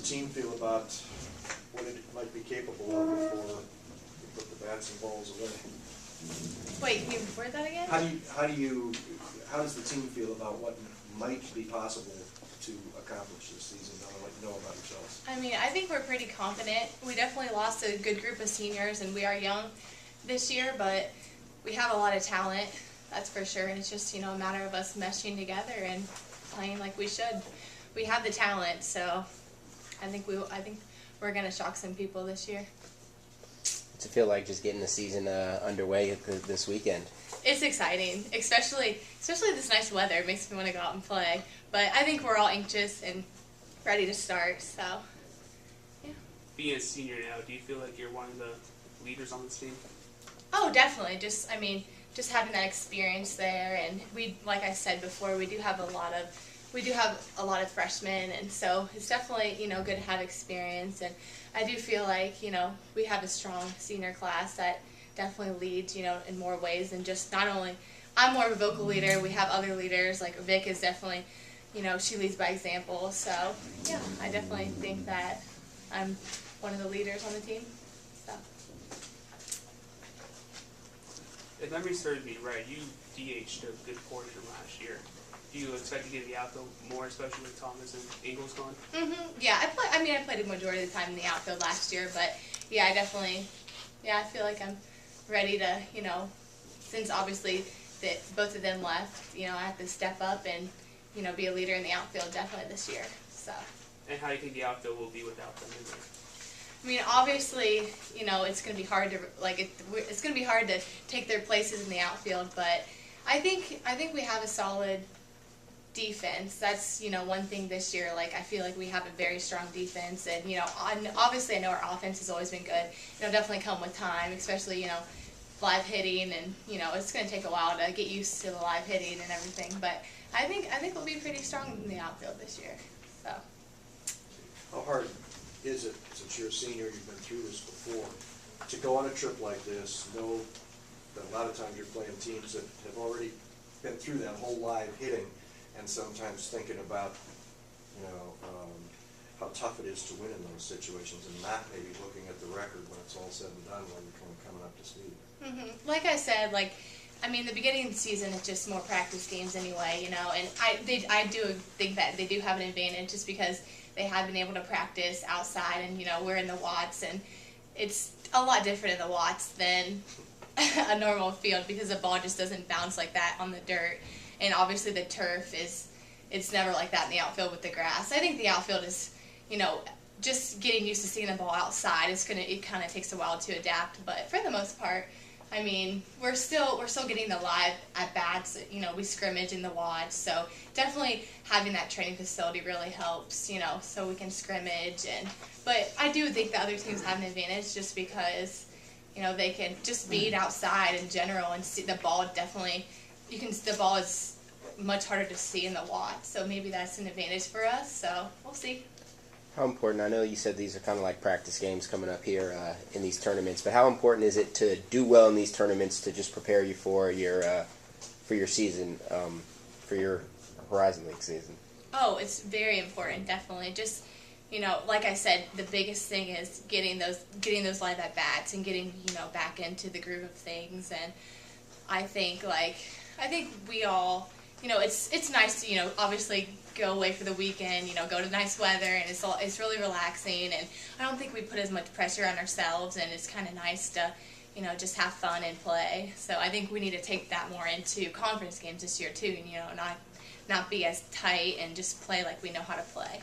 team feel about what it might be capable of before we put the bats and balls away? Wait, can you word that again? How does the team feel about what might be possible to accomplish this season? I'd like to know about yourselves. I mean, I think we're pretty confident. We definitely lost a good group of seniors, and we are young this year, but we have a lot of talent, that's for sure. And it's just, you know, a matter of us meshing together and playing like we should. We have the talent, so I think we're gonna shock some people this year. What's it feel like just getting the season underway this weekend? It's exciting, especially this nice weather. It makes me want to go out and play. But I think we're all anxious and ready to start. So, yeah. Being a senior now, do you feel like you're one of the leaders on this team? Oh, definitely. Just having that experience there, and like I said before, we do have a lot of freshmen, and so it's definitely, you know, good to have experience. And I do feel like, you know, we have a strong senior class that definitely leads, you know, in more ways than just not only I'm more of a vocal leader. We have other leaders, like Vic is definitely, you know, she leads by example. So yeah, I definitely think that I'm one of the leaders on the team. So. If memory serves me right, you DH'd a good portion last year. Do you expect to get in the outfield more, especially with Thomas and Ingles gone? Yeah, I played a majority of the time in the outfield last year, but yeah, I feel like I'm ready to, you know, since obviously that both of them left, you know, I have to step up and, you know, be a leader in the outfield definitely this year. So. And how do you think the outfield will be without them in there? I mean, obviously, you know, it's going to be hard to it's going to be hard to take their places in the outfield, but I think we have a solid defense. That's, you know, one thing this year. Like, I feel like we have a very strong defense, and, you know, obviously I know our offense has always been good. It'll definitely come with time, especially, you know, live hitting, and, you know, it's going to take a while to get used to the live hitting and everything. But I think we'll be pretty strong in the outfield this year. So. How hard is it, since you're a senior, you've been through this before, to go on a trip like this, know that a lot of times you're playing teams that have already been through that whole live hitting, and sometimes thinking about, you know, how tough it is to win in those situations, and not maybe looking at the record when it's all said and done, when you're kind of coming up to speed. Like I said, I mean, the beginning of the season is just more practice games anyway, you know, and I do think that they do have an advantage just because they have been able to practice outside, and, you know, we're in the Watts, and it's a lot different in the Watts than a normal field because the ball just doesn't bounce like that on the dirt, and obviously the turf it's never like that in the outfield with the grass. I think the outfield is, you know, just getting used to seeing the ball outside. It kind of takes a while to adapt, but for the most part, I mean, we're still getting the live at bats. You know, we scrimmage in the Watts, so definitely having that training facility really helps. You know, so we can scrimmage, but I do think the other teams have an advantage just because, you know, they can just beat outside in general and see the ball. Definitely, the ball is much harder to see in the Watts, so maybe that's an advantage for us. So we'll see. How important, I know you said these are kind of like practice games coming up here in these tournaments, but how important is it to do well in these tournaments to just prepare you for your season, for your Horizon League season? Oh, it's very important, definitely. Just, you know, like I said, the biggest thing is getting those live at bats and getting, you know, back into the groove of things. And I think we all, you know, it's nice to, you know, obviously go away for the weekend, you know, go to nice weather, and it's really relaxing, and I don't think we put as much pressure on ourselves, and it's kind of nice to, you know, just have fun and play. So I think we need to take that more into conference games this year too, and, you know, not be as tight and just play like we know how to play.